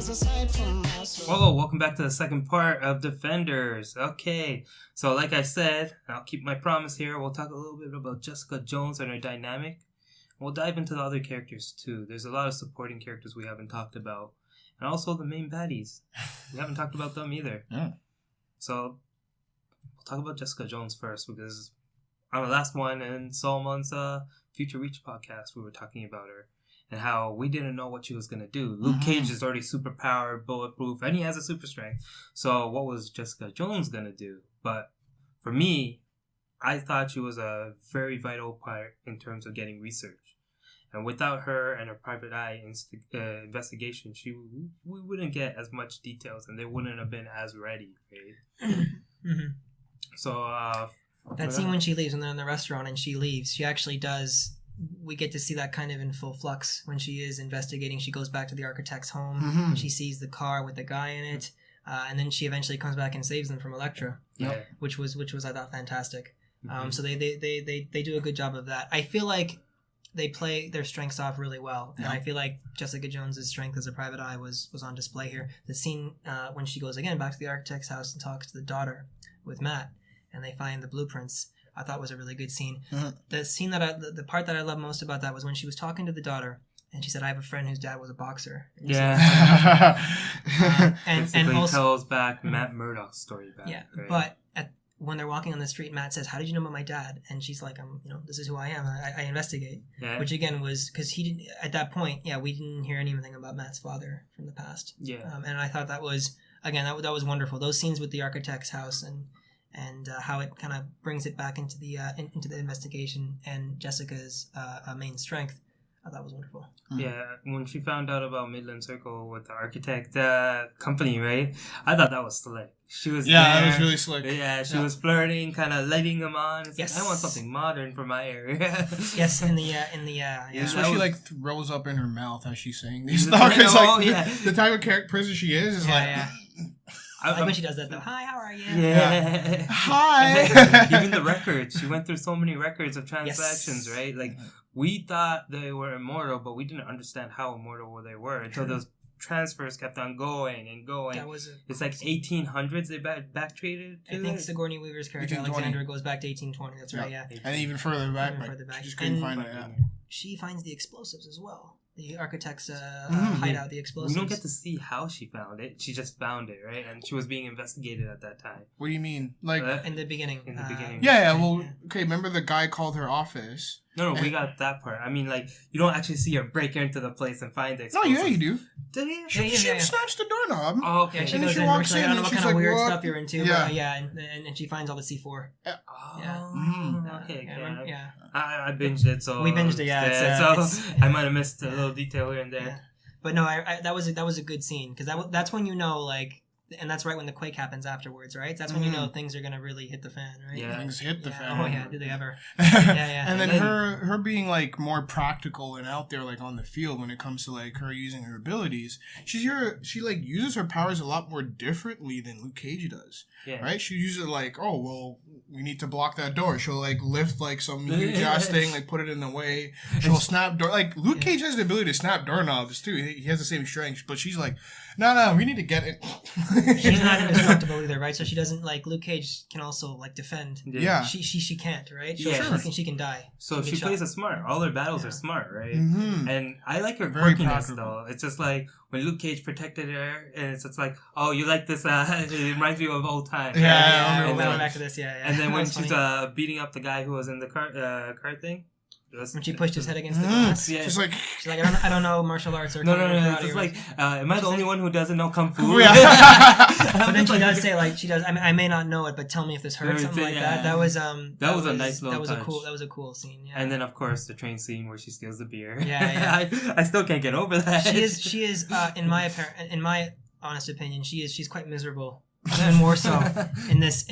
Whoa, welcome back to the second part of Defenders. Okay, so like I said, I'll keep my promise here. We'll talk a little bit about Jessica Jones and her dynamic. We'll dive into the other characters too. There's a lot of supporting characters we haven't talked about. And also the main baddies. We haven't talked about them either. Yeah. So, we'll talk about Jessica Jones first because on the last one in Solomon's Future Reach podcast, we were talking about her. And how we didn't know what she was going to do. Luke Cage is already superpowered, bulletproof, and he has a super strength. So what was Jessica Jones going to do? But for me, I thought she was a very vital part in terms of getting research. And without her and her private eye investigation, we wouldn't get as much details, and they wouldn't have been as ready, right? So that scene when she leaves, when they're in the restaurant and she leaves, she actually does. We get to see that kind of in full flux when she is investigating. She goes back to the architect's home. And she sees the car with the guy in it, and then she eventually comes back and saves them from Elektra, which was I thought fantastic. So they do a good job of that. I feel like they play their strengths off really well, and I feel like Jessica Jones's strength as a private eye was on display here. The scene when she goes again back to the architect's house and talks to the daughter with Matt, and they find the blueprints, I thought was a really good scene. The scene the part that I love most about that was when she was talking to the daughter, and she said, "I have a friend whose dad was a boxer." And and also tells back Matt Murdock's story back. Yeah, right? but when they're walking on the street, Matt says, "How did you know about my dad?" And she's like, this is who I am. I investigate." Yeah. Which again was because he didn't at that point. Yeah, we didn't hear anything about Matt's father from the past. Yeah, and I thought that was again that was wonderful. Those scenes with the architect's house and how it kind of brings it back into the investigation and Jessica's main strength, I thought was wonderful. Yeah, when she found out about Midland Circle with the architect company, right? I thought that was slick. She was that was really slick. Yeah, she was flirting, kind of letting him on. It's yes, like, I want something modern for my area. Yes, in the That's why she like throws up in her mouth as she's saying these stuff. It's like the type of person she is like when she does that though. Hi, how are you? Yeah. Hi. Even the records. She went through so many records of transactions, right? Like we thought they were immortal, but we didn't understand how immortal they were until those transfers kept on going and going. It's like 1800s they backtrated. I think Sigourney Weaver's character Alexandra goes back to 1820. That's right. Yeah. And even further back. She just couldn't find it. Yeah. She finds the explosives as well. The architect's hideout, the explosives. We don't get to see how she found it. She just found it, right? And she was being investigated at that time. What do you mean? Like in the beginning. Okay, remember the guy called her office? No, we got that part. I mean, like, you don't actually see her break into the place and find the explosives. No, yeah, you do. Did you? She snaps the doorknob. Oh, okay. Yeah, she and goes then she walks in I don't know and what she's kind of like, weird what? stuff you're into. Yeah. And she finds all the C4. Okay. Yeah. I binged it, so... We binged it, I might have missed a little detail here and there. Yeah. But no, that was a good scene, because that's when you know, like... And that's right when the quake happens afterwards, right? That's when you know things are going to really hit the fan, right? Yeah. Things hit the fan. Oh, yeah. Did they ever? Yeah. And then her being, like, more practical and out there, like, on the field when it comes to, like, her using her abilities. She uses her powers a lot more differently than Luke Cage does. Yeah. Right? She uses it like, oh, well, we need to block that door. She'll, like, lift, like, some huge-ass thing, like, put it in the way. She'll snap door. Like, Luke Cage has the ability to snap doorknobs, too. He has the same strength. But she's like, no, we need to get it. She's not indestructible either, right? So she doesn't, like, Luke Cage can also, like, defend. Yeah. She can't, right? She can die. So she plays it smart. All her battles are smart, right? Mm-hmm. And I like her Very quirkiness, practical. though. It's just like when Luke Cage protected her, and it's just like, oh, you like this? It reminds me of old times. Yeah. We'll go back to this, And then when she's beating up the guy who was in the car thing. When she pushed his head against the glass. Yeah. She's like, I don't know martial arts or no. It's just like, am I the only one who doesn't know kung fu? Yeah. But then she does say, like, I may not know it, but tell me if this hurts, something like that. That was a nice little touch. That was a cool scene. Yeah. And then of course the train scene where she steals the beer. Yeah. I still can't get over that. She is in my honest opinion, she's quite miserable. Even more so in this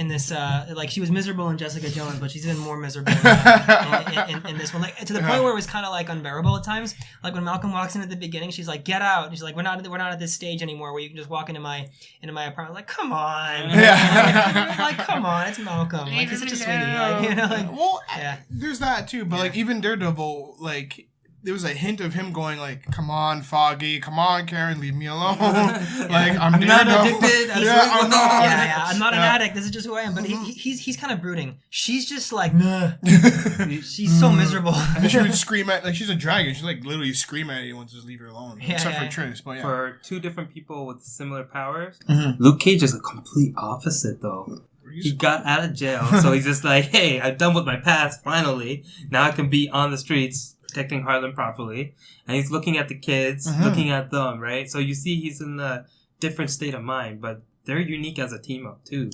like she was miserable in Jessica Jones, but she's even more miserable in this one, like to the point where it was kind of like unbearable at times. Like when Malcolm walks in at the beginning, she's like, "Get out!" And she's like, "We're not at this stage anymore where you can just walk into my apartment." Like, come on, like come on, it's Malcolm. Like he's such a sweetie. Like, there's that too. But like even Daredevil, like there was a hint of him going like, "Come on, Foggy, come on, Karen, leave me alone." Like I'm not addicted. I'm not. I'm not an addict. This is just who I am. But he's kind of brooding. She's just like, nah. She's so miserable. And she would scream at like she's a dragon. She like literally scream at you and just leave her alone. Except for Trish, but for two different people with similar powers, Luke Cage is a complete opposite though. He got out of jail, so he's just like, hey, I'm done with my past, finally. Now I can be on the streets, protecting Harlem properly. And he's looking at the kids, looking at them, right? So you see he's in a different state of mind, but they're unique as a team-up, too.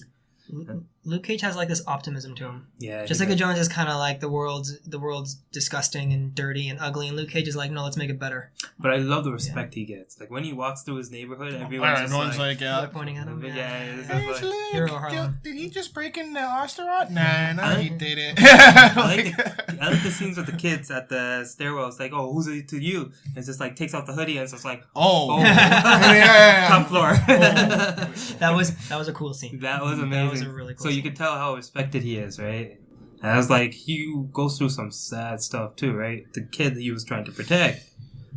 Luke Cage has like this optimism to him. Yeah. Jessica Jones is kind of like the world's disgusting and dirty and ugly, and Luke Cage is like, no, let's make it better. But I love the respect he gets. Like when he walks through his neighborhood, everyone's like pointing at him. Hero Harlem. Did he just break in the restaurant? Nah, he did it. I like the scenes with the kids at the stairwell. It's like, oh, who's it to you? And it's just like takes off the hoodie and it's just like, top floor. That was a cool scene. That was amazing. That was a really cool scene. You can tell how respected he is, right? And I was like, he goes through some sad stuff too, right? The kid that he was trying to protect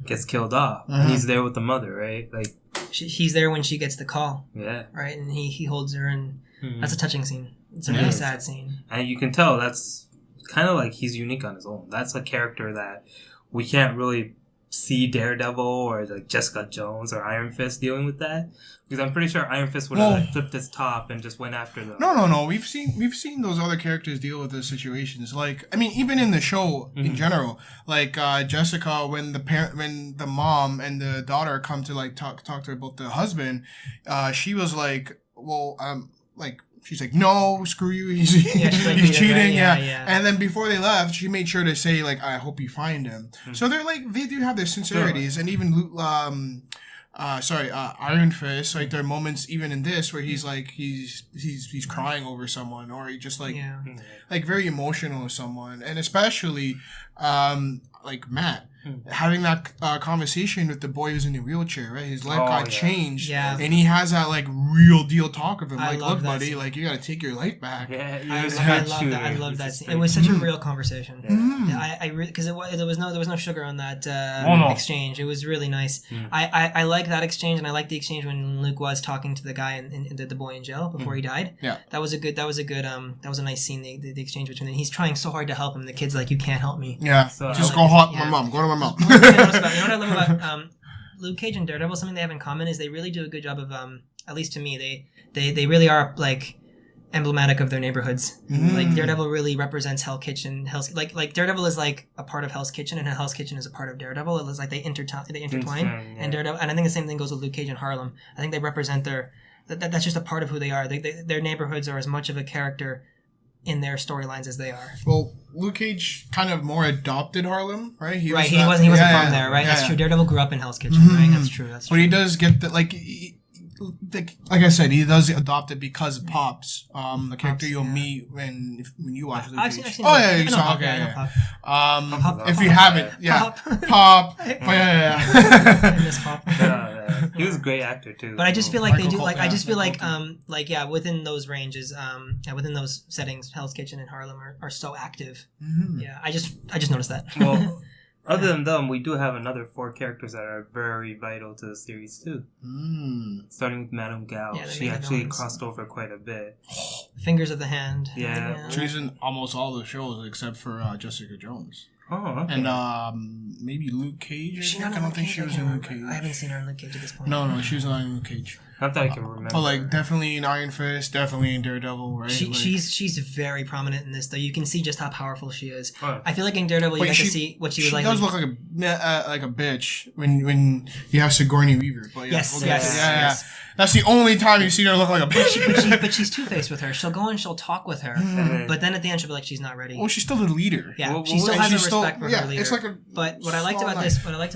gets killed off. And he's there with the mother, right? Like he's there when she gets the call. Yeah. Right? And he holds her, and that's a touching scene. It's a really sad scene. And you can tell that's kind of like he's unique on his own. That's a character that we can't really see Daredevil or like Jessica Jones or Iron Fist dealing with that, because I'm pretty sure Iron Fist would have flipped his top and just went after them. No. We've seen those other characters deal with those situations. Like I mean, even in the show in general, like Jessica, when the mom and the daughter come to like talk to her about the husband, she was like, well, like. She's like, no, screw you. He's cheating. Right? Yeah. And then before they left, she made sure to say, like, I hope you find him. So they're like, they do have their sincerities. And even, Iron Fist, like, there are moments even in this where he's like, he's crying over someone, or he just like very emotional with someone. And especially, like Matt. Having that conversation with the boy who's in the wheelchair, right? His life got changed, and he has that like real deal talk of him, like, look, buddy, scene. Like you got to take your life back. Yeah, I love that scene. It was such a real conversation. Because there was no sugar on that exchange. It was really nice. I like that exchange, and I like the exchange when Luke was talking to the guy and the boy in jail before he died. Yeah, that was a nice scene. The exchange between them. He's trying so hard to help him. The kid's like, you can't help me. Yeah, so just go help my mom. Go to my mom. You know what I love about Luke Cage and Daredevil? Something they have in common is they really do a good job of, at least to me, they really are like emblematic of their neighborhoods. Like Daredevil really represents Hell's Kitchen. Like Daredevil is like a part of Hell's Kitchen, and Hell's Kitchen is a part of Daredevil. It's like they intertwine. And Daredevil, and I think the same thing goes with Luke Cage and Harlem. I think they represent that's just a part of who they are. Their neighborhoods are as much of a character in their storylines as they are. Well, Luke Cage kind of more adopted Harlem, right? He wasn't from there, right? That's true. Daredevil grew up in Hell's Kitchen, right? That's true. But he does get that, like I said, he does adopt it because of Pops, the character you'll meet when you watch Luke Cage. I've seen you saw. Okay, Pop. If you haven't, Pop. I miss Pop. He was a great actor too. But I just feel like they do like I just feel like within those ranges, within those settings, Hell's Kitchen and Harlem are so active. Yeah, I just noticed that. Well, other than them, we do have another 4 characters that are very vital to the series too. Starting with Madame Gao. Yeah, she actually crossed over quite a bit. Fingers of the Hand. Yeah. She's in almost all the shows except for Jessica Jones. Oh, okay. And maybe Luke Cage. I don't think she was in Luke Cage. I haven't seen her in Luke Cage at this point. No, she was not in Luke Cage. Not that I can remember. But like definitely in Iron Fist, definitely in Daredevil, right? She's very prominent in this, though. You can see just how powerful she is. I feel like in Daredevil, you get to see what she was like. She does look like a bitch when you have Sigourney Weaver. But yes. That's the only time you see her look like a bitch. But she's two-faced with her. She'll go and she'll talk with her, but then at the end she'll be like, she's not ready. Well, she's still the leader. Yeah, she still has a respect for her leader. It's like but what I liked about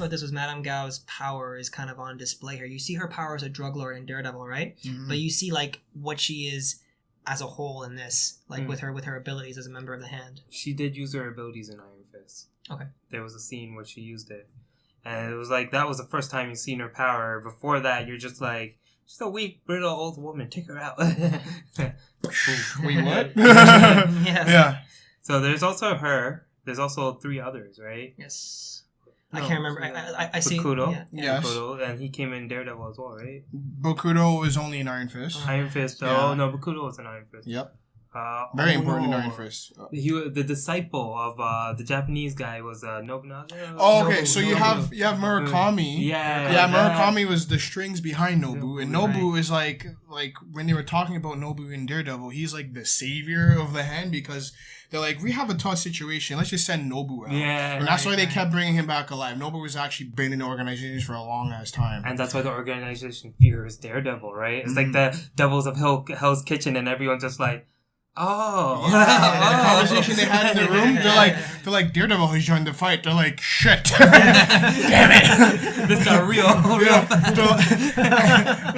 this was Madame Gao's power is kind of on display here. You see her power as a drug lord in Daredevil, right? But you see like what she is as a whole in this, like with her abilities as a member of the Hand. She did use her abilities in Iron Fist. Okay. There was a scene where she used it, and it was like that was the first time you've seen her power. Before that, you're just like, she's a weak, brittle old woman. Take her out. Wait, what? Yes. Yeah. So there's also her. There's also 3 others, right? Yes. I can't remember. I see. Bakudo. Yes. Bakudo, and he came in Daredevil as well, right? Bakudo was only in Iron Fist. Iron Fist. Oh, no, Bakudo was in Iron Fist. Yep. Very important in Iron no. Fist. The disciple of the Japanese guy was Nobunaga. Oh, okay. So you have Murakami. Yeah. Murakami was the strings behind Nobu, and Nobu is like when they were talking about Nobu in Daredevil, he's like the savior of the hand because they're like, we have a tough situation. Let's just send Nobu out. Yeah. And that's why they kept bringing him back alive. Nobu was actually been in the organization for a long ass time. And that's why the organization fears Daredevil, right? It's like the Devils of Hell's Kitchen, and everyone's just like, oh. Yeah. The conversation they had in the room, they're like, Daredevil has joined the fight. They're like, shit. Damn it. This got real.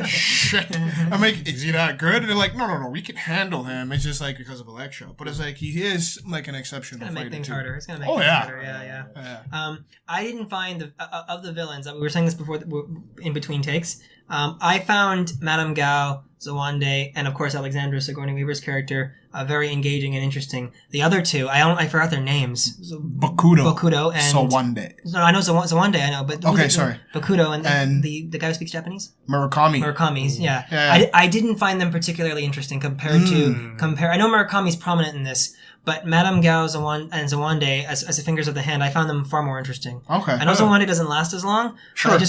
Shit. I'm like, is he that good? And they're like, no, we can handle him. It's just like because of Electro. But it's like, he is like an exceptional fighter. It's gonna make things harder. It's gonna make things harder. Yeah. I didn't find of the villains, we were saying this before in between takes, I found Madame Gao, Zawande, and of course Alexandra, Sigourney Weaver's character, very engaging and interesting. The other two, I forgot their names. Bakudo and Zawande. No, I know Zawande. I know, but sorry. Bakudo and the guy who speaks Japanese. Murakami's, yeah. I didn't find them particularly interesting compared to I know Murakami's prominent in this. But Madame Gao and Zawande, as the fingers of the hand, I found them far more interesting. Okay. I know Zawande doesn't last as long. Sure. But I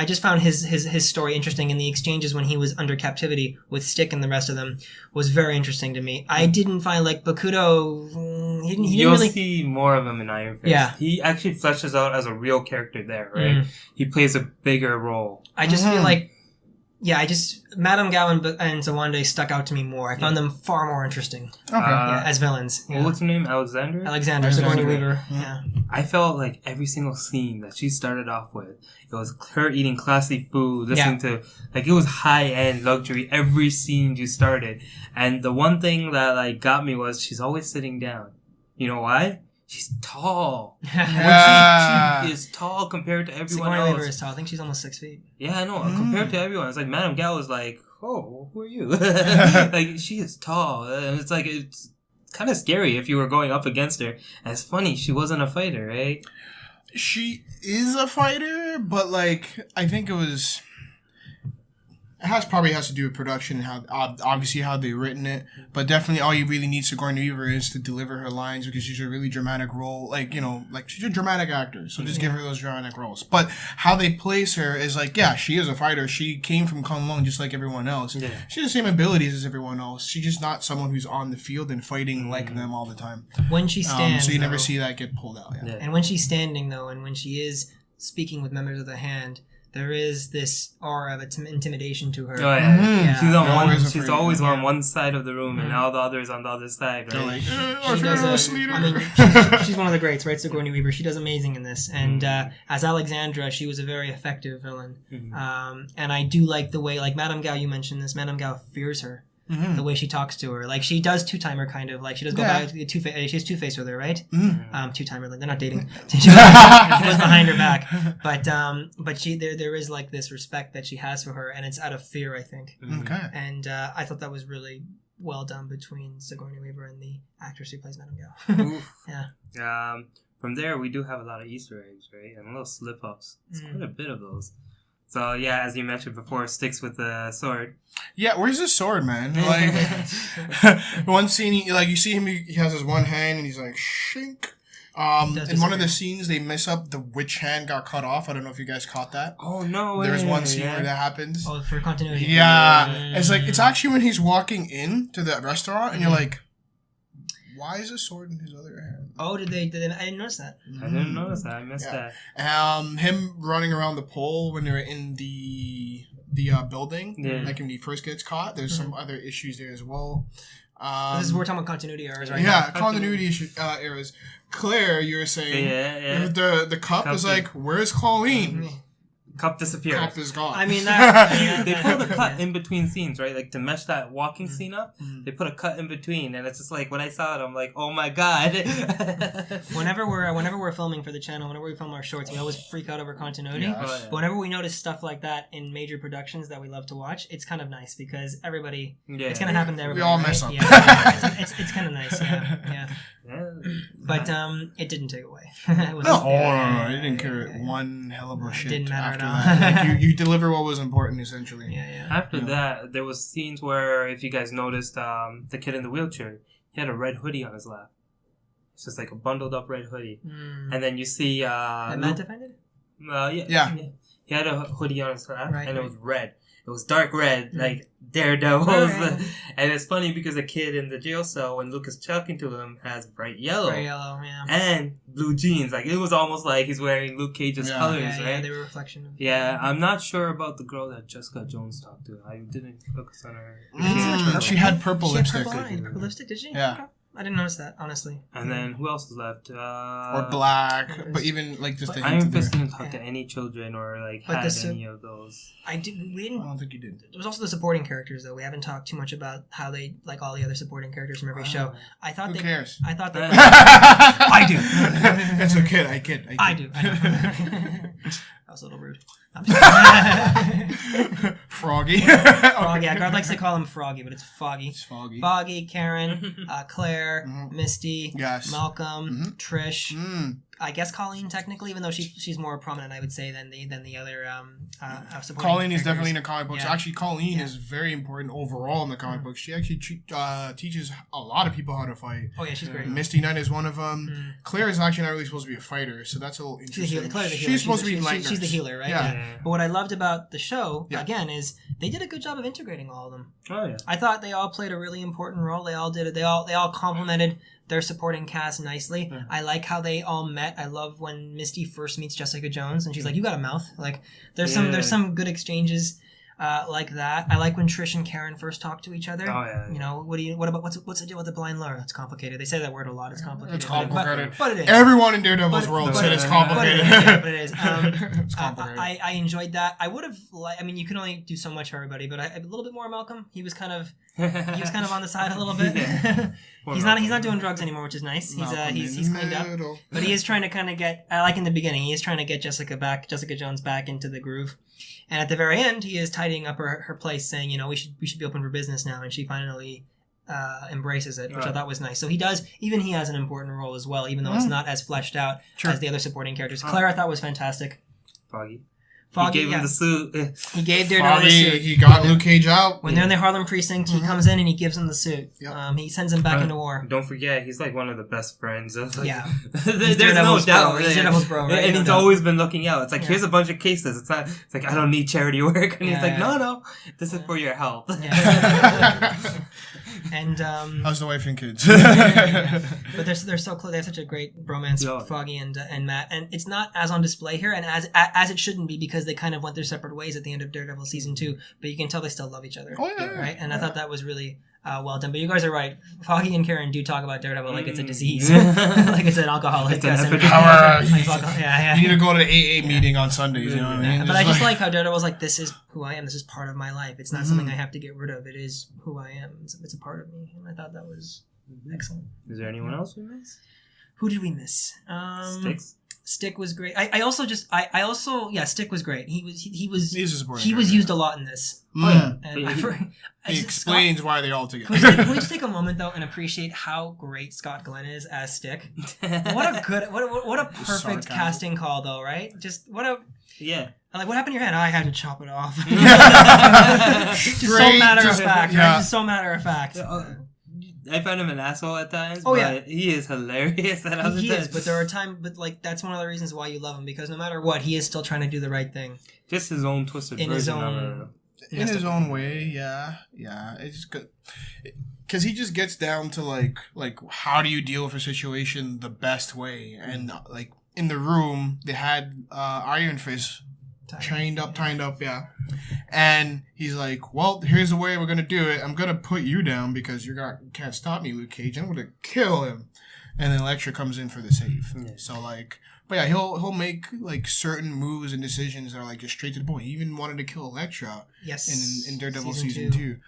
just found his story interesting, and the exchanges when he was under captivity with Stick and the rest of them was very interesting to me. I didn't find Bakudo. He didn't You'll really see more of him in Iron Fist. Yeah. He actually fleshes out as a real character there, right? He plays a bigger role. I just feel like. Yeah, Madame Gao and Zawande stuck out to me more. I found them far more interesting. Okay. As villains. Yeah. What's her name? Alexandra Sigourney Weaver. Yeah. I felt like every single scene that she started off with, it was her eating classy food, listening to, like, it was high-end luxury every scene you started. And the one thing that, got me was she's always sitting down. You know why? She's tall. She is tall compared to everyone else. Weaver is tall. I think she's almost 6 feet. Yeah, I know. Compared to everyone, it's like Madame Gao is like, oh, who are you? Like, she is tall. And it's like, it's kind of scary if you were going up against her. And it's funny, she wasn't a fighter, right? She is a fighter, but I think it probably has to do with production and how obviously how they've written it, but definitely all you really need Sigourney Weaver is to deliver her lines because she's a really dramatic role, she's a dramatic actor, so just give her those dramatic roles. But how they place her is she is a fighter. She came from Kunlun just like everyone else. Yeah. She has the same abilities as everyone else. She's just not someone who's on the field and fighting like them all the time. When she stands, so you never see that get pulled out. Yeah. And when she's standing though, and when she is speaking with members of the hand, there is this aura of intimidation to her. Oh, yeah. She's always on one side of the room, and all the others on the other side, right? She's one of the greats, right? Sigourney Weaver. She does amazing in this. And as Alexandra, she was a very effective villain. And I do like the way, Madame Gao, you mentioned this, Madame Gao fears her. The way she talks to her, she does two-timer kind of, she does go back to Two-Face. She has Two-Face with her, right? Two-timer, they're not dating. She goes behind her back, but there is this respect that she has for her, and it's out of fear, I think. Okay. And I thought that was really well done between Sigourney Weaver and the actress who plays Madame Gao. From there, we do have a lot of Easter eggs, right, and little slip-ups. It's quite a bit of those. So, as you mentioned before, Sticks with the sword. Yeah, where's his sword, man? One scene, you see him, he has his one hand, and he's like, shink. In one of the scenes, they mess up, the witch hand got cut off. I don't know if you guys caught that. Oh, no way. There's one scene where that happens. Oh, for continuity. Yeah. It's actually when he's walking in to the restaurant, and you're like, why is a sword in his other hand? Oh, did they? I didn't notice that. I didn't notice that. I missed that. Him running around the pole when they're in the building, when he first gets caught. There's some other issues there as well. We're talking about continuity errors, right? Yeah, continuity errors. Claire, you were saying the cup is where's Colleen? Cup disappears. Cup is gone. I mean, they pulled a cut in between scenes, right? To mesh that walking scene up, they put a cut in between, and it's just when I saw it, I'm like, oh my god. Whenever we're filming for the channel, whenever we film our shorts, we always freak out over continuity. Yes. But whenever we notice stuff like that in major productions that we love to watch, it's kind of nice because everybody, it's gonna happen to everybody. We all mess up. Yeah, it's kind of nice. Yeah. But it didn't take away. It didn't care one hell of a shit. Didn't matter after that. Like, you deliver what was important, essentially. After that, there was scenes where, if you guys noticed, the kid in the wheelchair, he had a red hoodie on his lap. It's just like a bundled up red hoodie. And then you see... Matt defended? Yeah. He had a hoodie on his lap, and it was red. It was dark red, like Daredevil's. Right. And it's funny because the kid in the jail cell, when Luke is talking to him, has bright yellow. And blue jeans. Like, it was almost like he's wearing Luke Cage's colors, right? Yeah, they were a reflection of... I'm not sure about the girl that Jessica Jones talked to. I didn't focus on her. She had purple lipstick. Purple lipstick, did she? Yeah. Okay. I didn't notice that, honestly. And then who else is left? Or black, but even like just. Iron Fist didn't talk to any children or like had any of those. I don't think you did. There was also the supporting characters though. We haven't talked too much about how they like all the other supporting characters from every show. I thought who cares? I thought that. I do. That's a kid. I kid. I do. That was a little rude. Froggy. Froggy. Garth likes to call him Froggy, but it's Foggy. It's Foggy. Foggy, Karen, Claire, Misty, yes. Malcolm, Trish. I guess Colleen technically, even though she's more prominent, I would say than the other supporting Colleen is characters. definitely in the comic books. Actually, Colleen is very important overall in the comic books. She actually teaches a lot of people how to fight. Oh yeah, she's great. Misty Knight is one of them. Claire is actually not really supposed to be a fighter, so that's a little interesting. She's supposed to be light nurse. She's the healer, right? Yeah. But what I loved about the show again is they did a good job of integrating all of them. Oh yeah. I thought they all played a really important role. They all did it. They all complemented their supporting cast nicely. I like how they all met. I love when Misty first meets Jessica Jones and she's like, "You got a mouth." Like there's some good exchanges like that. I like when Trish and Karen first talk to each other. Oh yeah. You know, what's the deal with the blind lure? It's complicated. They say that word a lot. It's complicated. It's complicated. But it is. Everyone in Daredevil's world said it's complicated. But it is. It's complicated. I enjoyed that. I would have you can only do so much for everybody, but a little bit more Malcolm. He was kind of on the side a little bit. He's not doing drugs anymore, which is nice. He's cleaned up, but he is trying to kind of get. I like in the beginning, he is trying to get Jessica Jones back into the groove, and at the very end, he is tidying up her place, saying, we should be open for business now, and she finally embraces it, which I thought was nice. So he has an important role as well, even though it's not as fleshed out as the other supporting characters. Claire, I thought was fantastic. Foggy, he gave him the suit. He gave Daredevil the suit. He got Luke Cage out. When they're in the Harlem precinct, he comes in and he gives him the suit. Yep. He sends him back into war. Don't forget, he's like one of the best friends. There's no doubt. He's Daredevil's bro, right? And he's always been looking out. It's like, here's a bunch of cases. It's like, I don't need charity work. And he's like, no, this is for your health. And how's the wife and kids? But they're so close. They have such a great bromance, Foggy and Matt, and it's not as on display here, and as it shouldn't be, because they kind of went their separate ways at the end of Daredevil season 2. But you can tell they still love each other, right? And I thought that was really well done. But you guys are right. Foggy and Karen do talk about Daredevil like it's a disease, like it's an alcoholic. It's an you need to go to the AA meeting on Sundays. You know what I mean? But I just like how Daredevil's like, this is who I am. This is part of my life. It's not something I have to get rid of. It is who I am. It's a part of me. And I thought that was excellent. Is there anyone else we missed? Who did we miss? Stick was great. Stick was great. He was used a lot in this. He explains why they're all together. Can we just take a moment though and appreciate how great Scott Glenn is as Stick? What a perfect casting call though, right? Just what a like, what happened to your hand? I had to chop it off. Just so matter of fact, right? Just so matter of fact. I find him an asshole at times, but he is hilarious at other times. He is, but there are times, that's one of the reasons why you love him, because no matter what, he is still trying to do the right thing. Just his own twisted version in his own way, yeah. It's good. Because he just gets down to, like, how do you deal with a situation the best way? And, like, in the room, they had Iron Fist tied up, yeah. And he's like, well, here's the way we're going to do it. I'm going to put you down because you can't stop me, Luke Cage. I'm going to kill him. And then Elektra comes in for the save. Yeah. So, like, but yeah, he'll make, like, certain moves and decisions that are, like, just straight to the point. He even wanted to kill Elektra in Daredevil season 2.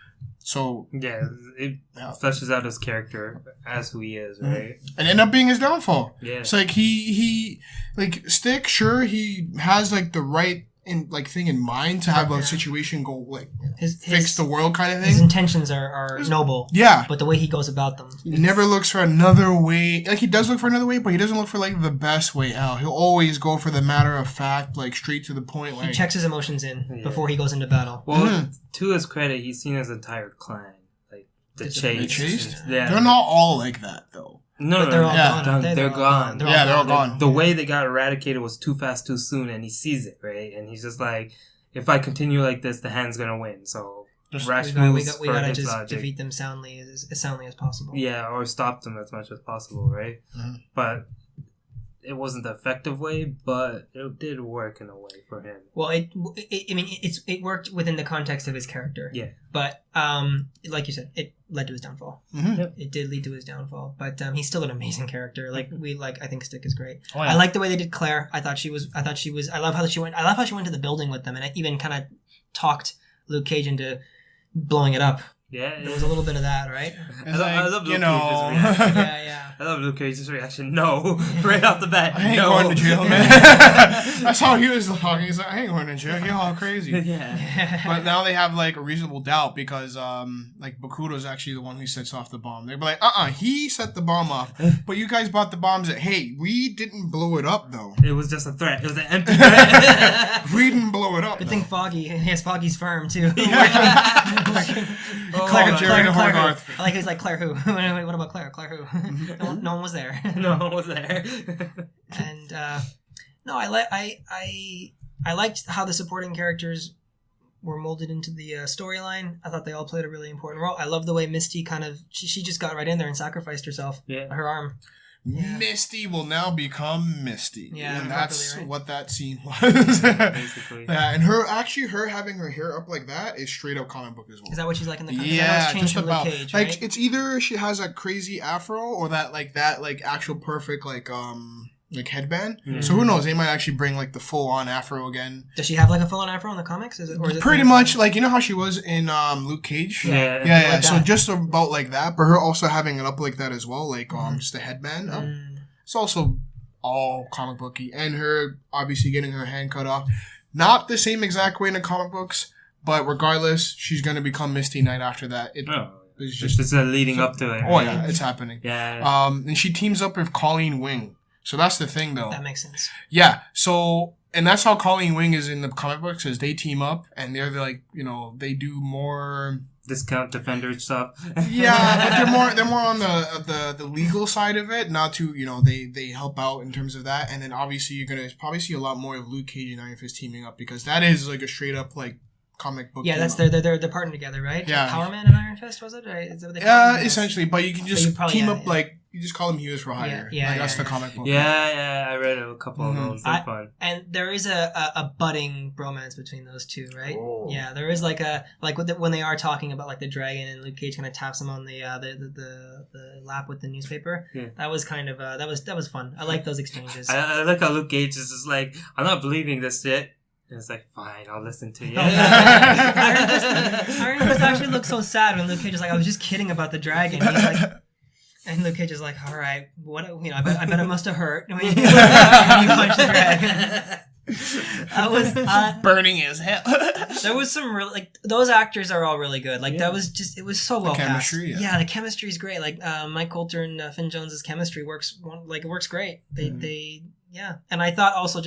So it fleshes out his character as who he is, right? And end up being his downfall. Yeah. It's like he like Stick, sure, he has like the right thing in mind to have a situation go like fix the world kind of thing. His intentions are noble. Yeah. But the way he goes about them. He never looks for another way. Like, he does look for another way, but he doesn't look for, like, the best way out. He'll always go for the matter of fact, like, straight to the point. Like, he checks his emotions in before he goes into battle. Well, to his credit, he's seen his entire clan. Like, the Chased. Yeah. They're not all like that, though. No, they're all gone. They're gone. They're all gone. The way they got eradicated was too fast, too soon, and he sees it, right? And he's just like, if I continue like this, the hand's gonna win. So rash moves we gotta just logic. defeat them soundly as possible. Yeah, or stop them as much as possible, right? Mm-hmm. But it wasn't the effective way, but it did work in a way for him. Well, it worked within the context of his character. Yeah. But like you said, it led to his downfall. Mm-hmm. Yep. It did lead to his downfall. But he's still an amazing character. Like I think Stick is great. Oh, yeah. I like the way they did Claire. I love how she went to the building with them, and it even kind of talked Luke Cage into blowing it up. Yeah, there was a little bit of that, right? I love Luke Cage's reaction. Yeah. I love Luke Cage's reaction. No, right off the bat. I ain't going to jail, man. That's how he was talking. He's like, I ain't going to jail. You're all crazy. Yeah. But now they have like a reasonable doubt because like Bakuto's actually the one who sets off the bomb. They're like, he set the bomb off. But you guys bought the bombs. Hey, we didn't blow it up though. It was just a threat. It was an empty threat. We didn't blow it up. Good thing Foggy's firm too. Yeah. Claire, Garth. I like he's like Claire who? What about Claire? Claire who? No one was there. No one was there. And no, I liked how the supporting characters were molded into the storyline. I thought they all played a really important role. I love the way Misty she just got right in there and sacrificed herself. Yeah. Her arm. Yeah. Misty will now become Misty. Yeah, and that's right? what that scene was. Basically. Yeah, and her having her hair up like that is straight up comic book as well. Is that what she's like in the comic? Yeah, just about. Luke Cage, like right? it's either she has a crazy afro or that actual perfect like headband. Mm-hmm. So who knows? They might actually bring like the full on afro again. Does she have like a full on afro in the comics? Is it pretty much like, you know how she was in Luke Cage? Yeah. Like so just about like that, but her also having it up like that as well, like just a headband up. It's also all comic booky, and her obviously getting her hand cut off, not the same exact way in the comic books, but regardless, she's gonna become Misty Knight after that. It's just leading up to it. Oh yeah, it's happening. Yeah. And she teams up with Colleen Wing. So that's the thing, though. That makes sense. Yeah. So, and that's how Colleen Wing is in the comic books, is they team up and they're like, they do more discount Defender stuff. Yeah, but they're more on the legal side of it, not to, they help out in terms of that. And then obviously you're gonna probably see a lot more of Luke Cage and Iron Fist teaming up, because that is like a straight up like comic book. Yeah, that's they're partnering together, right? Yeah. Power Man and Iron Fist, was it? Right? Is that what they call it? Essentially, but you can just team up like. You just call them Heroes for Hire. That's the comic book. Yeah, I read a couple of those. They're fun. And there is a budding bromance between those two, right? Oh. Yeah, there is when they are talking about like the dragon and Luke Cage kind of taps him on the lap with the newspaper. Yeah. That was kind of that was fun. I like those exchanges. I like how Luke Cage is just like, I'm not believing this shit. And it's like, fine, I'll listen to you. Iron Fist actually looks so sad when Luke Cage is like, I was just kidding about the dragon. He's like. And Luke Cage is like, all right, what? I bet it must have hurt when you punched the dragon. I was burning his head. There was some really those actors are all really good. That was just it was so well cast. Yeah, the chemistry is great. Mike Coulter and Finn Jones's chemistry works great. They and I thought also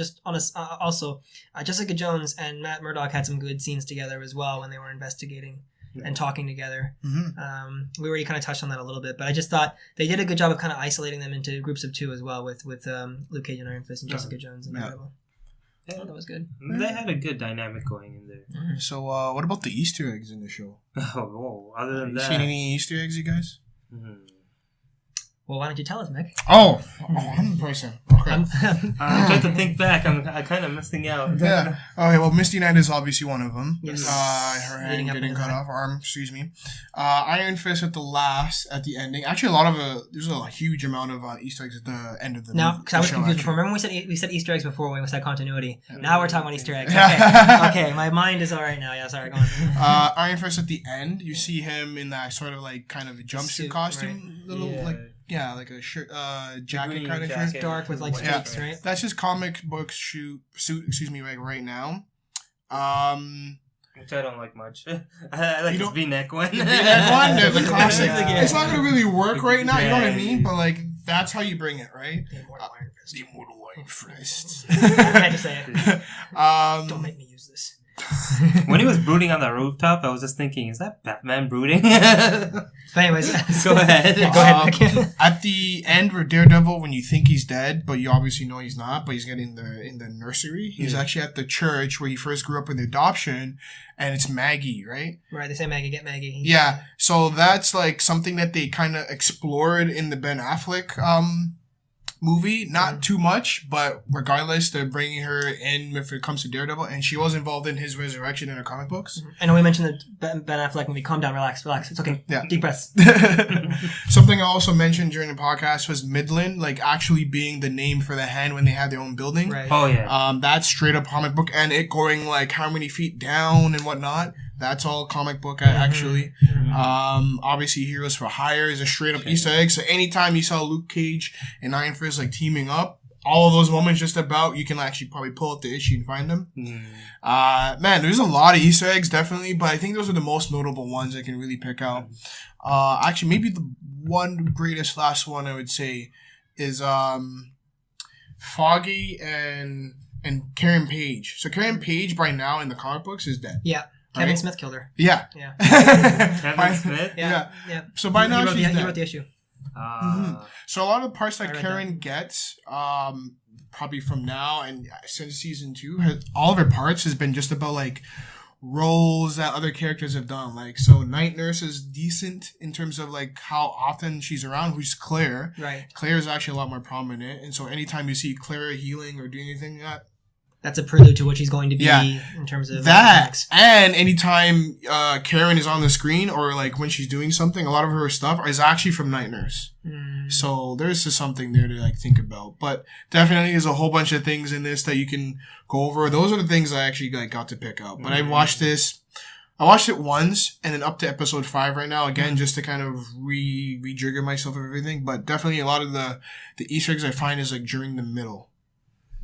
Jessica Jones and Matt Murdock had some good scenes together as well when they were investigating and talking together. Mm-hmm. We already kind of touched on that a little bit, but I just thought they did a good job of kind of isolating them into groups of two as well with Luke Cage and Iron Fist and Jessica Jones and Daredevil. Yeah, that was good. They had a good dynamic going in there. Mm-hmm. So, what about the Easter eggs in the show? Other than that, seen any Easter eggs, you guys? Mm-hmm. Well, why don't you tell us, Mick? Oh, 100%. Okay. I'm trying to think back. I'm kind of missing out. Yeah. Okay, well, Misty Knight is obviously one of them. Yes. Her hand getting cut off, arm, excuse me. Iron Fist at the ending. Actually, there's a huge amount of Easter eggs at the end of the Now, because I was confused before. Remember we said Easter eggs before when we said continuity. Now we're talking about Easter eggs. Okay, my mind is all right now. Yeah, sorry, go on. Iron Fist at the end, you see him in that sort of like kind of a jumpsuit costume. Right. Like a shirt, jacket kind of shirt. Dark with like streaks, right? That's his comic book suit, right now. Which I don't like much. I like the V-neck one. The V-neck one, the classic. Yeah. It's not going to really work right now, you know what I mean? But, like, that's how you bring it, right? The Immortal Iron Fist. The Immortal Iron Fist. I had to say it. Don't make me use this. When he was brooding on the rooftop, I was just thinking, is that Batman brooding? But anyways, go ahead. Go ahead. At the end where Daredevil, when you think he's dead, but you obviously know he's not, but he's getting in the nursery. He's actually at the church where he first grew up with adoption, and it's Maggie, right? Right, they say Maggie, get Maggie. Yeah, so that's like something that they kind of explored in the Ben Affleck movie. Not too much, but regardless, they're bringing her in if it comes to Daredevil, and she was involved in his resurrection in her comic books. I know we mentioned the Ben Affleck movie. Calm down, relax. It's okay. Yeah. Deep breaths. Something I also mentioned during the podcast was Midland, like actually being the name for the hand when they had their own building. Right. Oh, yeah. That's straight up comic book, and it going like how many feet down and whatnot. That's all comic book, actually. Obviously, Heroes for Hire is a straight up Easter egg. So anytime you saw Luke Cage and Iron Fist like teaming up, all of those moments just about, you can actually probably pull up the issue and find them. Man, there's a lot of Easter eggs, definitely, but I think those are the most notable ones I can really pick out. Actually, maybe the one greatest last one I would say is Foggy and Karen Page. So Karen Page by now in the comic books is dead. Yeah. Kevin Smith killed her. Yeah. Kevin Smith? Yeah. So by now she's dead. He wrote the issue. So a lot of the parts that Karen gets, probably from now and since season 2, all of her parts has been just about like roles that other characters have done. Like, so Night Nurse is decent in terms of like how often she's around, who's Claire. Right. Claire is actually a lot more prominent. And so anytime you see Claire healing or doing anything like that, that's a prelude to what she's going to be in terms of that. And anytime Karen is on the screen or like when she's doing something, a lot of her stuff is actually from Night Nurse. So there's just something there to like think about. But definitely there's a whole bunch of things in this that you can go over. Those are the things I actually like got to pick out. But I watched it once and then up to episode 5 right now again just to kind of re-jigger myself of everything. But definitely a lot of the Easter eggs I find is like during the middle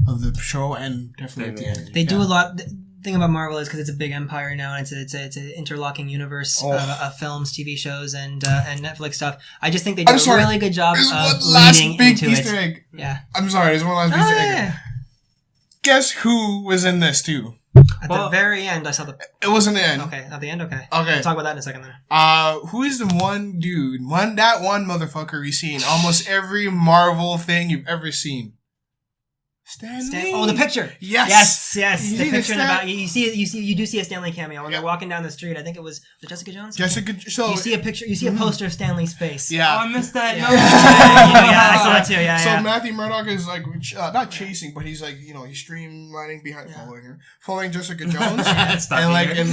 of the show and definitely at the end. They do a lot. The thing about Marvel is because it's a big empire now, and it's an interlocking universe of films, TV shows, and Netflix stuff. I just think they do a really good job of leading into Easter it. Egg. Yeah. I'm sorry, there's one last Easter egg. Yeah. Guess who was in this too? At the very end, I saw the... It was in the end. Okay, at the end, okay. Okay. We'll talk about that in a second then. Who is the one dude, that one motherfucker you see in almost every Marvel thing you've ever seen? Stan Lee. Oh, the picture. Yes. The picture in the back. You do see a Stan Lee cameo when they're walking down the street. I think it was Jessica Jones. So you see a picture. You see a poster of Stan Lee's face. Yeah. Oh, I missed that. Yeah, I saw that too. Yeah. So Matthew Murdock is like not chasing, but he's like he's streamlining behind, following Jessica Jones, and like in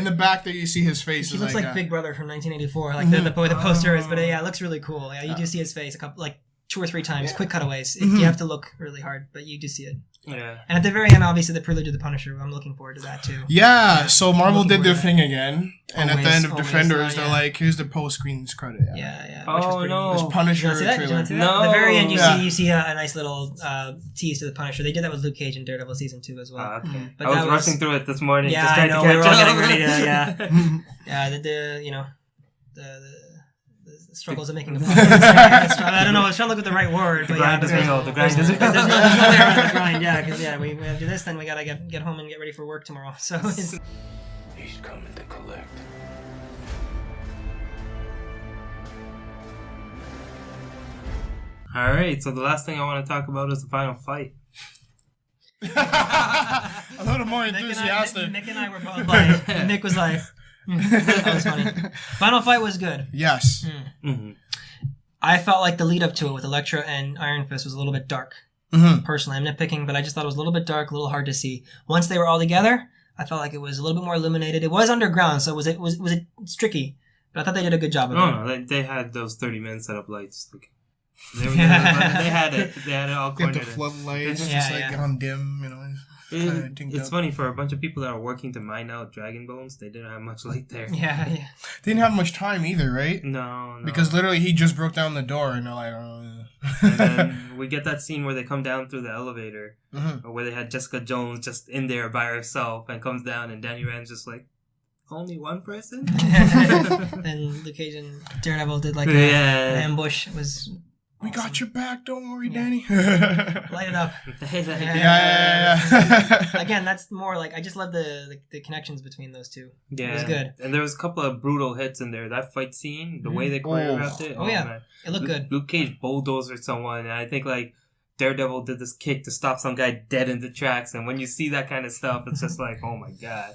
the back there you see his face. He looks like Big Brother from 1984, like the poster is. But yeah, it looks really cool. Yeah, you do see his face a couple 2 or 3 times, quick cutaways. You have to look really hard, but you do see it. Yeah. And at the very end, obviously, the prelude to the Punisher. I'm looking forward to that too. Yeah. So Marvel did their thing again, and at the end of Defenders, they're like, "Here's the post-screen credit." Yeah. Oh no! There's Punisher trailer. No. At the very end, you see a nice little tease to the Punisher. They did that with Luke Cage in Daredevil season 2 as well. Okay. But I was rushing through it this morning. Yeah, just I know. We were all getting ready to. The struggles of making a podcast. I don't know. I was trying to look at the right word. The grind doesn't know. The grind doesn't know. There's no there on the grind. Yeah, because we have to do this, then we gotta get home and get ready for work tomorrow. So he's coming to collect. All right. So the last thing I want to talk about is the final fight. A little more enthusiastic. Nick and I were both like, Nick was like, that was funny. Final fight was good. Yes. Mm-hmm. I felt like the lead up to it with Elektra and Iron Fist was a little bit dark. Personally, I'm nitpicking, but I just thought it was a little bit dark, a little hard to see. Once they were all together, I felt like it was a little bit more illuminated. It was underground, so it's tricky, but I thought they did a good job of it. No, they had those 30 minutes set up lights. They had it. They had it all cornered. Get the floodlights, get on dim, It's funny, for a bunch of people that are working to mine out dragon bones, they didn't have much light there. Yeah. They didn't have much time either, right? No. Because literally he just broke down the door and they're like, And then we get that scene where they come down through the elevator, or where they had Jessica Jones just in there by herself and comes down, and Danny Rand's just like, only one person? And Luke Cage and Daredevil did like an ambush. It was we awesome. got your back, don't worry, Danny. Light it up. Yeah. Again, that's more like, I just love the connections between those two. Yeah. It was good. And there was a couple of brutal hits in there. That fight scene, the way they choreographed it. Oh, yeah. Man. It looked good. Luke Cage bulldozered someone, and I think like Daredevil did this kick to stop some guy dead in the tracks, and when you see that kind of stuff, it's just like, oh my god.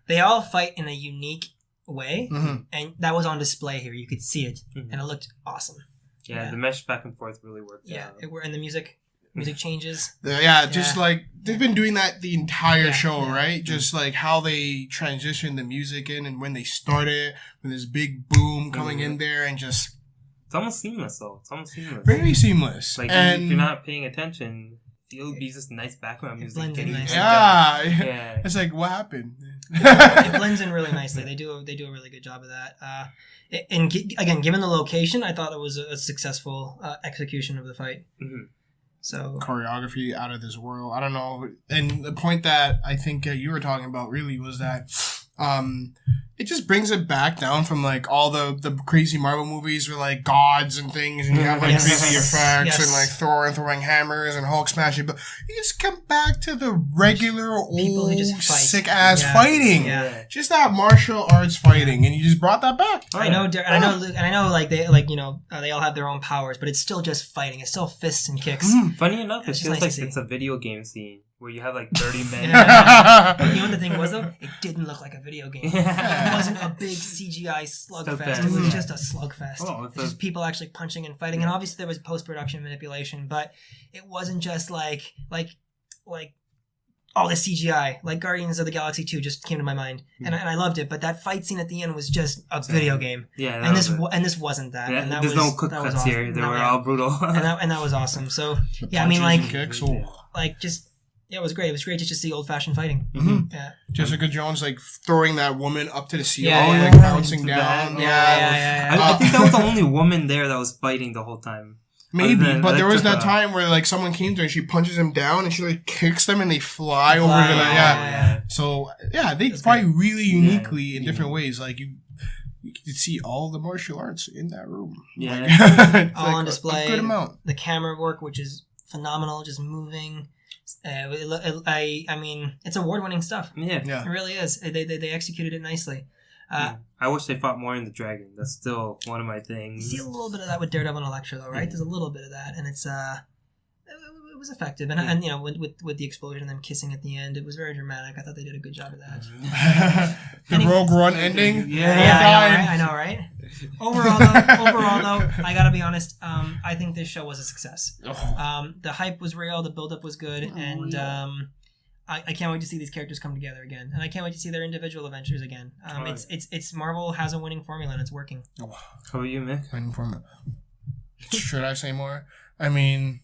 They all fight in a unique way, and that was on display here. You could see it, and it looked awesome. Yeah, the mesh back and forth really worked. Yeah, and the music changes. Just like they've been doing that the entire show, right? Just like how they transition the music in, and when they start it, with this big boom coming in there, and just it's almost seamless though. It's almost seamless. Very seamless. Like and if you're not paying attention, it'll be just nice background music. Yeah. It's like, what happened? It blends in really nicely. They do a really good job of that. And again, given the location, I thought it was a successful execution of the fight. So choreography out of this world. I don't know. And the point that I think you were talking about really was that it just brings it back down from like all the crazy Marvel movies with like gods and things, and you have like crazy effects and like Thor throwing hammers and Hulk smashing, but you just come back to the regular old sick ass fighting, just that martial arts fighting, and you just brought that back. I know, like they they all have their own powers, but it's still just fighting. It's still fists and kicks. Funny enough, it feels like it's a video game scene. Where you have like 30 men. But you know the thing was though? It didn't look like a video game. It wasn't a big CGI slugfest. It was just a slugfest. It's just people actually punching and fighting. And obviously there was post-production manipulation, but it wasn't just like all the CGI. Like Guardians of the Galaxy 2 just came to my mind. And I loved it. But that fight scene at the end was just a video game. Yeah. And this wasn't that. Yeah, and that there's no quick cuts awesome. Here. They were all brutal. and that was awesome. So, yeah, I mean, yeah, it was great. It was great just to see old-fashioned fighting. Yeah. Jessica Jones, like, throwing that woman up to the ceiling, like, bouncing down. I think that was the only woman there that was fighting the whole time. Maybe, but there was that time where, like, someone came to her and she punches him down and she, like, kicks them and they fly over to the... So, they fight really uniquely in different ways. Like, you could see all the martial arts in that room. Yeah. All on display. A good amount. The camera work, which is phenomenal, just moving... I mean, it's award-winning stuff. Yeah, it really is. They executed it nicely. I wish they fought more in the Dragon. That's still one of my things. You see a little bit of that with Daredevil and Elektra, though, right? There's a little bit of that, and it's it was effective. And you know, with the explosion and them kissing at the end, it was very dramatic. I thought they did a good job of that. The Rogue One ending. I know, right? Overall, though, I gotta be honest. I think this show was a success. The hype was real, the build-up was good, and I can't wait to see these characters come together again, and I can't wait to see their individual adventures again. It's Marvel has a winning formula and it's working. How about you, Mick? Winning formula. Should I say more? I mean,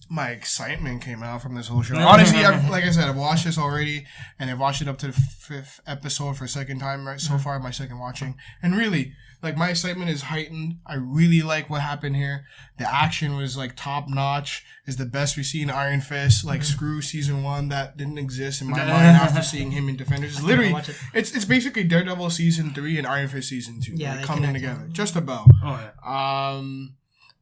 my excitement came out from this whole show. Honestly, like I said, I've watched this already, and I've watched it up to the 5th episode for a second time so far, my second watching. And really, like, my excitement is heightened. I really like what happened here. The action was, like, top-notch. It's the best we've seen Iron Fist. Like, screw Season 1. That didn't exist in my mind after seeing him in Defenders. It's literally, it's basically Daredevil Season 3 and Iron Fist Season 2. Yeah, like, coming together. Just about. Oh, yeah.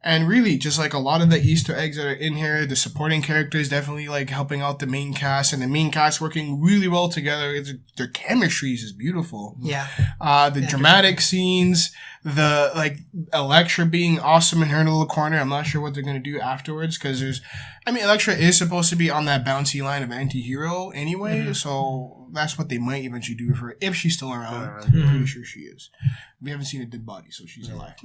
And really, just like a lot of the Easter eggs that are in here, the supporting characters definitely like helping out the main cast, and the main cast working really well together. Their chemistry is beautiful. Yeah. The dramatic scenes, the like Elektra being awesome in her little corner. I'm not sure what they're gonna do afterwards because Elektra is supposed to be on that bouncy line of anti-hero anyway, so that's what they might eventually do with her if she's still around. I'm pretty sure she is. We haven't seen a dead body, so she's alive.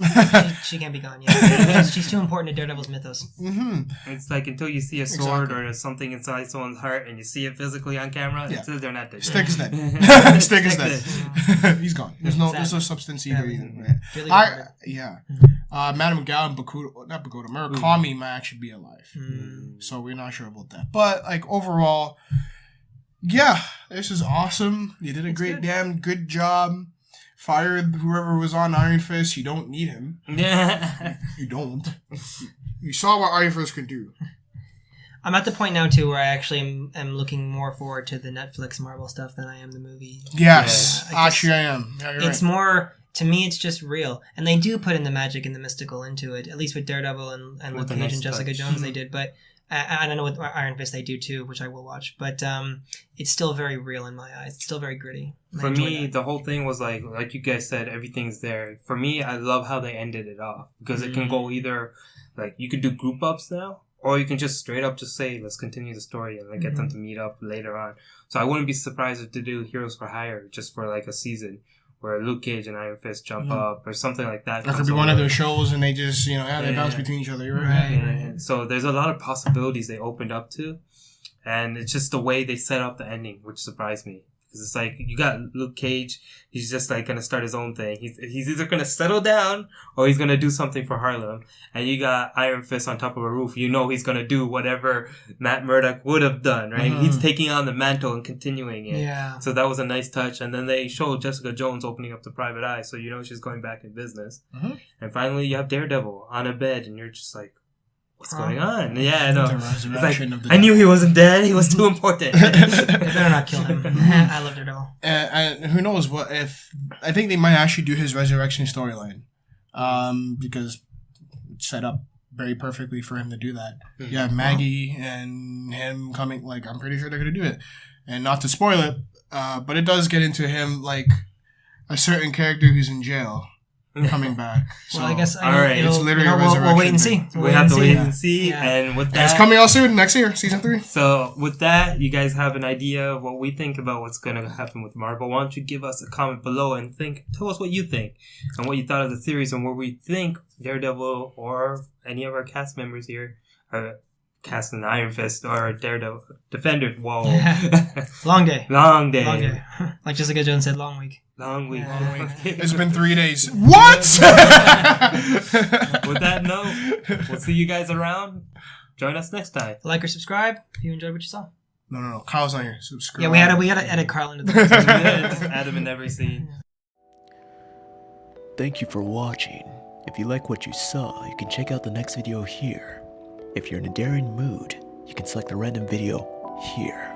she can't be gone yet. She's too important to Daredevil's mythos. It's like until you see a sword or something inside someone's heart and you see it physically on camera, it says they're not dead. Stick is dead. Stick is dead. He's gone. There's no substance either. Madame Gao and Murakami might actually be alive. So we're not sure about that. But like overall, yeah, this is awesome. You did a great damn good job. Fire whoever was on Iron Fist. You don't need him. Yeah. You don't. You saw what Iron Fist could do. I'm at the point now, too, where I actually am looking more forward to the Netflix Marvel stuff than I am the movie. Yes. Actually, I am. Yeah, it's right. more... To me, it's just real. And they do put in the magic and the mystical into it, at least with Daredevil and Luke Cage and Jessica Jones they did. But I don't know with Iron Fist they do too, which I will watch. But it's still very real in my eyes. It's still very gritty. For me, the whole thing was like you guys said, everything's there. For me, I love how they ended it off. Because it can go either, like, you could do group ups now, or you can just straight up just say, let's continue the story and get them to meet up later on. So I wouldn't be surprised if they do Heroes for Hire just for like a season. Where Luke Cage and Iron Fist jump up or something like that. That could be one of their shows and they just, they bounce between each other. Right. So there's a lot of possibilities they opened up to. And it's just the way they set up the ending, which surprised me. Because it's like, you got Luke Cage, he's just like going to start his own thing. He's either going to settle down or he's going to do something for Harlem. And you got Iron Fist on top of a roof. You know he's going to do whatever Matt Murdock would have done, right? Mm-hmm. He's taking on the mantle and continuing it. Yeah. So that was a nice touch. And then they showed Jessica Jones opening up the private eye. So you know she's going back in business. Mm-hmm. And finally you have Daredevil on a bed and you're just like, what's going on? Yeah, I know. It's like, I knew he wasn't dead. He was too important. They better not kill him. I loved it all. And who knows what if... I think they might actually do his resurrection storyline. Because it's set up very perfectly for him to do that. Mm-hmm. You have Maggie and him coming... Like, I'm pretty sure they're going to do it. And not to spoil it, but it does get into him, like, a certain character who's in jail. Coming back. So, well, I guess it's literally a resurrection. We'll wait and see. We have to wait and see. Yeah. And with that, and it's coming out soon, next year, season 3. So with that, you guys have an idea of what we think about what's going to happen with Marvel. Why don't you give us a comment below and tell us what you think and what you thought of the series and where we think Daredevil or any of our cast members here are cast in Iron Fist or Daredevil Defender. Whoa. Long day. Long day. Like Jessica Jones said, long week. Long week. It's been 3 days. What? With that note, we'll see you guys around. Join us next time. Like or subscribe if you enjoyed what you saw. No. Kyle's not here. Subscribe. Yeah, we had to edit Carl into the just add him in every scene. Thank you for watching. If you like what you saw, you can check out the next video here. If you're in a daring mood, you can select a random video here.